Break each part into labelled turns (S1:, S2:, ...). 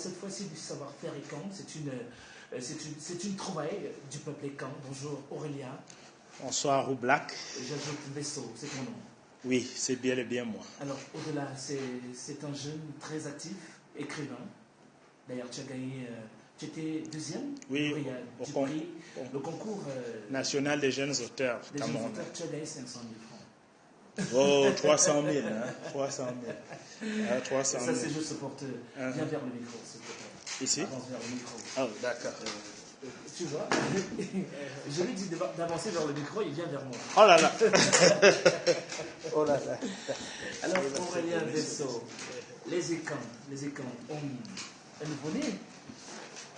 S1: cette fois-ci du savoir-faire écan. C'est une trouvaille du peuple écan. Bonjour Aurélien.
S2: Bonsoir Roublak.
S1: J'ajoute Vesso, c'est ton nom.
S2: Oui, c'est bien et bien moi.
S1: Alors, au-delà, c'est un jeune très actif, écrivain. D'ailleurs, tu as gagné, tu étais deuxième
S2: oui,
S1: du prix, le concours
S2: national des jeunes auteurs.
S1: Des jeunes auteurs, tu as gagné 500 000 francs.
S2: Oh, 300 000, hein, 300 000. 300 000.
S1: Ça, c'est juste pour te... Viens vers le micro, s'il te plaît.
S2: Ici?
S1: Avance vers le micro.
S2: Oh, d'accord.
S1: Tu vois, je lui dis d'avancer vers le micro, il vient vers moi.
S2: Oh là là. Oh là là.
S1: Alors, Aurélien Vesso, les écans ont un nouveau-né.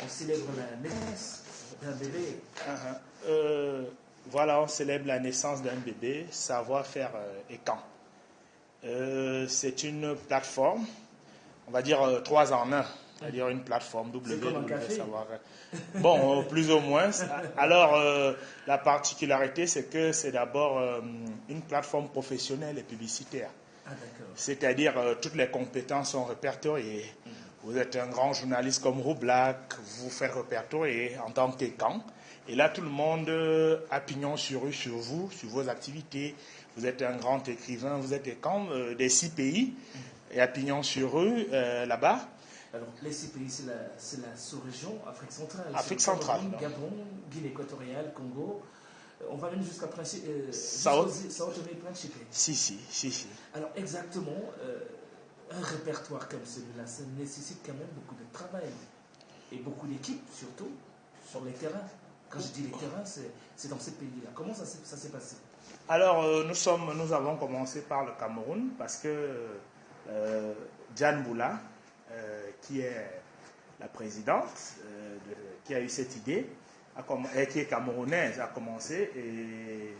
S1: On célèbre la naissance d'un bébé.
S2: Voilà, on célèbre la naissance d'un bébé, savoir-faire écan. C'est une plateforme, on va dire 3 en 1. C'est-à-dire une plateforme
S1: savoir.
S2: Bon, plus ou moins. Alors, la particularité, c'est que c'est d'abord une plateforme professionnelle et publicitaire.
S1: Ah, d'accord.
S2: C'est-à-dire, toutes les compétences sont répertoriées. Vous êtes un grand journaliste comme Roublak, vous faites répertorier en tant qu'écan. Et là, tout le monde a pignon sur rue sur vous, sur vos activités. Vous êtes un grand écrivain, vous êtes écan des 6 pays. Et à pignon sur rue, là-bas.
S1: Alors, les 6 pays, c'est la sous-région Afrique centrale.
S2: Afrique centrale.
S1: Gabon, Guinée équatoriale, Congo. On va même jusqu'à
S2: Sao
S1: Tomé et Principe.
S2: Si.
S1: Alors, exactement, un répertoire comme celui-là, ça nécessite quand même beaucoup de travail. Et beaucoup d'équipes, surtout, sur les terrains. Quand je dis les terrains, c'est dans ces pays-là. Comment ça s'est passé?
S2: Alors, nous avons commencé par le Cameroun, parce que Diane Boula, qui est la présidente, qui a eu cette idée, qui est camerounaise, a commencé, et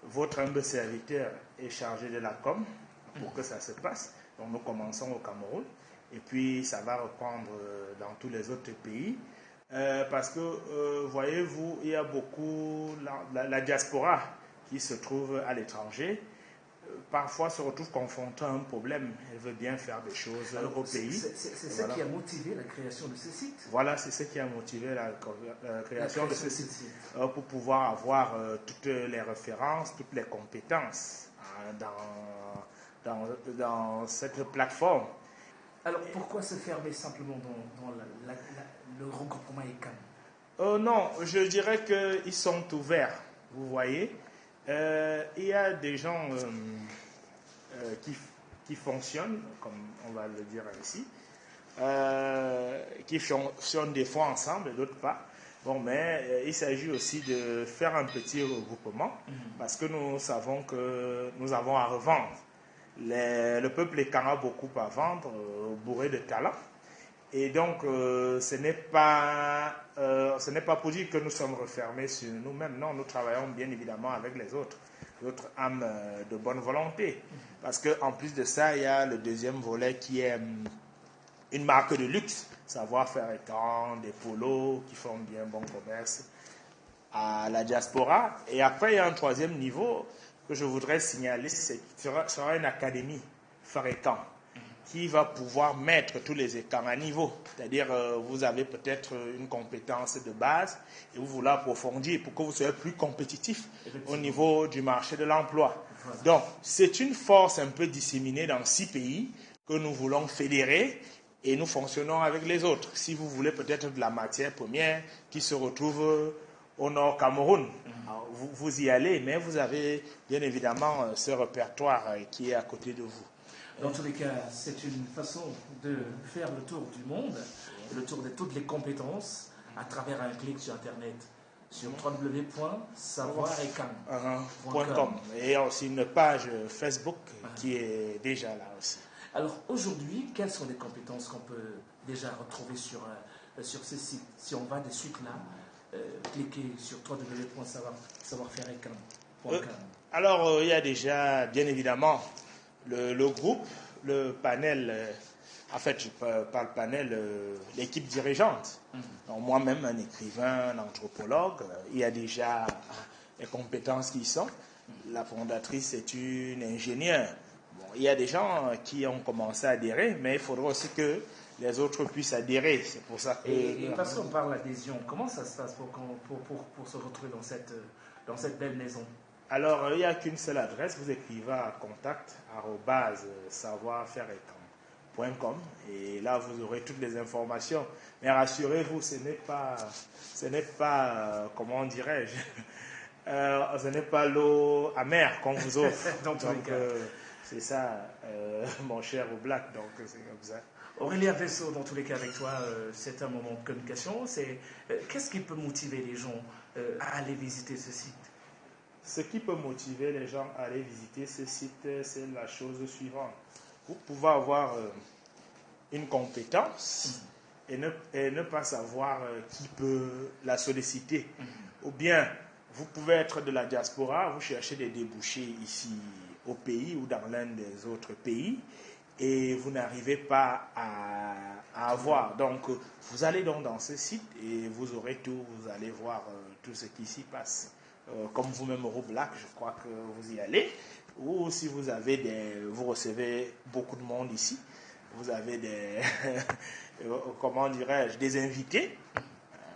S2: votre humble serviteur est chargé de la com pour que ça se passe. Donc nous commençons au Cameroun, et puis ça va reprendre dans tous les autres pays, parce que, voyez-vous, il y a beaucoup, la diaspora qui se trouve à l'étranger, parfois se retrouve confrontée à un problème. Elle veut bien faire des choses au pays.
S1: C'est ça qui a motivé la création de ce site.
S2: Voilà, c'est ce qui a motivé la création de ce site. Pour pouvoir avoir toutes les références, toutes les compétences dans cette plateforme.
S1: Alors pourquoi se fermer simplement dans le regroupement ECAN?
S2: Non, je dirais qu'ils sont ouverts, vous voyez. Il y a des gens qui fonctionnent, comme on va le dire ici, qui fonctionnent des fois ensemble et d'autres pas. Bon, mais il s'agit aussi de faire un petit regroupement, parce que nous savons que nous avons à revendre. Le peuple écan a beaucoup à vendre, bourré de talent. Et donc, ce n'est pas pour dire que nous sommes refermés sur nous-mêmes. Non, nous travaillons bien évidemment avec les autres âmes de bonne volonté. Parce qu'en plus de ça, il y a le deuxième volet qui est une marque de luxe, savoir-faire écan, des polos qui font bien bon commerce à la diaspora. Et après, il y a un troisième niveau que je voudrais signaler, c'est qu'il sera une académie faire écan, qui va pouvoir mettre tous les écans à niveau. C'est-à-dire, vous avez peut-être une compétence de base et vous voulez approfondir pour que vous soyez plus compétitif au niveau du marché de l'emploi. Voilà. Donc, c'est une force un peu disséminée dans 6 pays que nous voulons fédérer et nous fonctionnons avec les autres. Si vous voulez peut-être de la matière première qui se retrouve au Nord Cameroun, alors, vous y allez, mais vous avez bien évidemment ce répertoire qui est à côté de vous.
S1: Dans tous les cas, c'est une façon de faire le tour du monde, le tour de toutes les compétences à travers un clic sur Internet, sur www.savoirecan.com.
S2: Et aussi une page Facebook qui est déjà là aussi.
S1: Alors aujourd'hui, quelles sont les compétences qu'on peut déjà retrouver sur ce site? Si on va de suite là, cliquez sur www.savoirefairecan.com.
S2: Alors, il y a déjà, bien évidemment, le groupe, le panel, en fait, je parle panel, l'équipe dirigeante. Donc, moi-même, un écrivain, un anthropologue, il y a déjà les compétences qui y sont. La fondatrice est une ingénieure. Bon, il y a des gens qui ont commencé à adhérer, mais il faudra aussi que les autres puissent adhérer. C'est pour ça que...
S1: Et parce qu'on parle d'adhésion, comment ça se passe pour se retrouver dans cette belle maison?
S2: Alors, il n'y a qu'une seule adresse. Vous écrivez à contact@savoir-faire-écran.com et là, vous aurez toutes les informations. Mais rassurez-vous, ce n'est pas comment dirais-je, ce n'est pas l'eau amère qu'on vous offre.
S1: Donc,
S2: c'est ça, mon cher Oblak, donc c'est comme ça.
S1: Aurélien Vesso, dans tous les cas avec toi, c'est un moment de communication. Qu'est-ce qui peut motiver les gens à aller visiter ce site?
S2: Ce qui peut motiver les gens à aller visiter ce site, c'est la chose suivante. Vous pouvez avoir une compétence et ne pas savoir qui peut la solliciter. Ou bien, vous pouvez être de la diaspora, vous cherchez des débouchés ici au pays ou dans l'un des autres pays et vous n'arrivez pas à avoir. Donc, vous allez donc dans ce site et vous aurez tout, vous allez voir tout ce qui s'y passe. Comme vous-même au Black, je crois que vous y allez. Ou si vous vous recevez beaucoup de monde ici, vous avez comment dirais-je, des invités.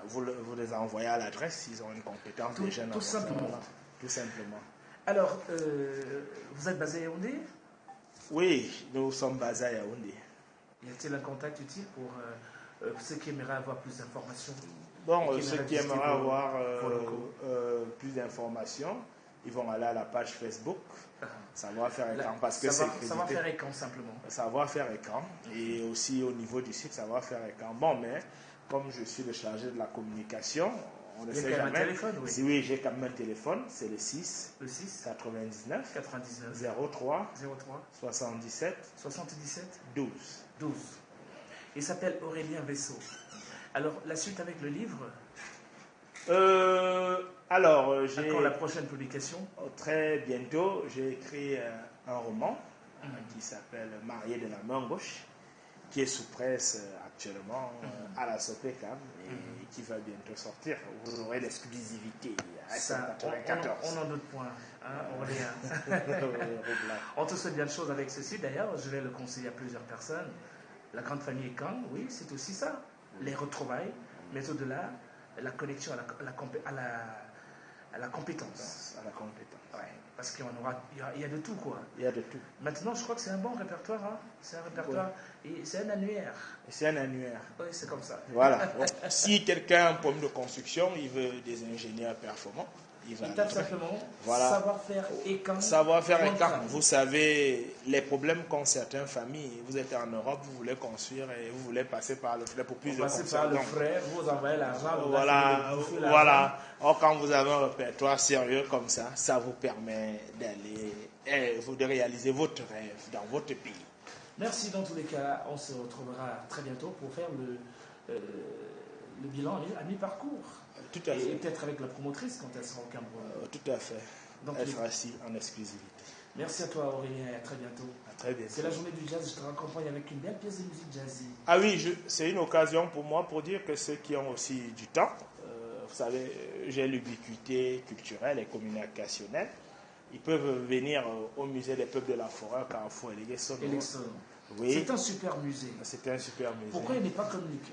S2: Vous les envoyez à l'adresse, ils ont une compétence déjà.
S1: Tout simplement.
S2: Tout simplement.
S1: Alors, vous êtes basé à Yaoundé?
S2: Oui, nous sommes basés à Yaoundé.
S1: Y a-t-il un contact utile pour ceux qui aimeraient avoir plus d'informations?
S2: Bon, ceux qui aimeraient avoir plus d'informations, ils vont aller à la page Facebook Savoir-faire écran, parce que c'est
S1: Savoir-faire écran simplement.
S2: Savoir-faire écran, et aussi au niveau du site Savoir-faire écran. Bon, mais comme je suis le chargé de la communication, on ne sait jamais.
S1: Un téléphone, oui.
S2: Oui, j'ai quand même un téléphone, c'est le 6
S1: 99
S2: 03
S1: 03
S2: 77 12.
S1: Il s'appelle Aurélien Vesso. Alors, la suite avec le livre?
S2: J'ai...
S1: Quand la prochaine publication?
S2: Très bientôt, j'ai écrit un roman qui s'appelle Marié de la main gauche, qui est sous presse actuellement à la Sopecam et qui va bientôt sortir. Vous aurez l'exclusivité à 94.
S1: On n'en doute point, Aurélien. On te souhaite bien de choses avec ceci. D'ailleurs, je vais le conseiller à plusieurs personnes. La grande famille Kang, oui, c'est aussi ça. Les retrouvailles, mais au-delà, la connexion à la compétence.
S2: À la compétence.
S1: Ouais, parce qu'il y a de tout, quoi.
S2: Il y a de tout.
S1: Maintenant, je crois que c'est un bon répertoire. Hein. C'est un répertoire et c'est un annuaire.
S2: C'est un annuaire.
S1: Oui, c'est comme ça.
S2: Voilà. Donc, si quelqu'un a un problème de construction, il veut des ingénieurs performants, il tape
S1: simplement savoir-faire écran.
S2: Savoir-faire écran. Vous savez, les problèmes qu'ont certaines familles. Vous êtes en Europe, vous voulez construire et vous voulez passer par le frais pour plus de construction.
S1: Passer par le frais, vous envoyez l'argent.
S2: Voilà. Or, quand vous avez un répertoire sérieux comme ça, ça vous permet de réaliser votre rêve dans votre pays.
S1: Merci dans tous les cas. On se retrouvera très bientôt pour faire le bilan à mi-parcours.
S2: Tout à fait.
S1: Et peut-être avec la promotrice quand elle sera au Cameroun.
S2: Tout à fait. Donc, elle sera ici en exclusivité.
S1: Merci à toi Aurélien et à très bientôt.
S2: À très bientôt.
S1: C'est la journée du jazz, je te raccompagne avec une belle pièce de musique jazzy.
S2: Ah oui, c'est une occasion pour moi pour dire que ceux qui ont aussi du temps, vous savez, j'ai l'ubiquité culturelle et communicationnelle, ils peuvent venir au musée des peuples de la forêt, Carrefour et
S1: Elexon.
S2: Oui.
S1: C'est un super musée.
S2: C'est un super musée.
S1: Pourquoi on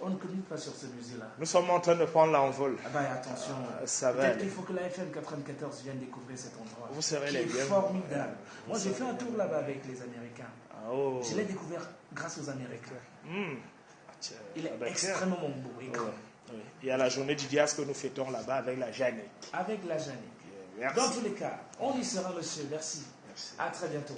S1: ne communique pas sur ce musée-là?
S2: Nous sommes en train de prendre l'envol.
S1: Ah ben attention, peut-être qu'il faut que la FM 94 vienne découvrir cet endroit.
S2: Vous serez les bienvenus.
S1: Formidable. Moi j'ai fait un tour là-bas avec les Américains. Je l'ai découvert grâce aux Américains. Il est extrêmement beau et grand.
S2: Oui. Il y a la journée du jazz que nous fêtons là-bas avec la Jeannick.
S1: Avec la Jeannick. Dans tous les cas, on y sera, monsieur. Merci. À très bientôt.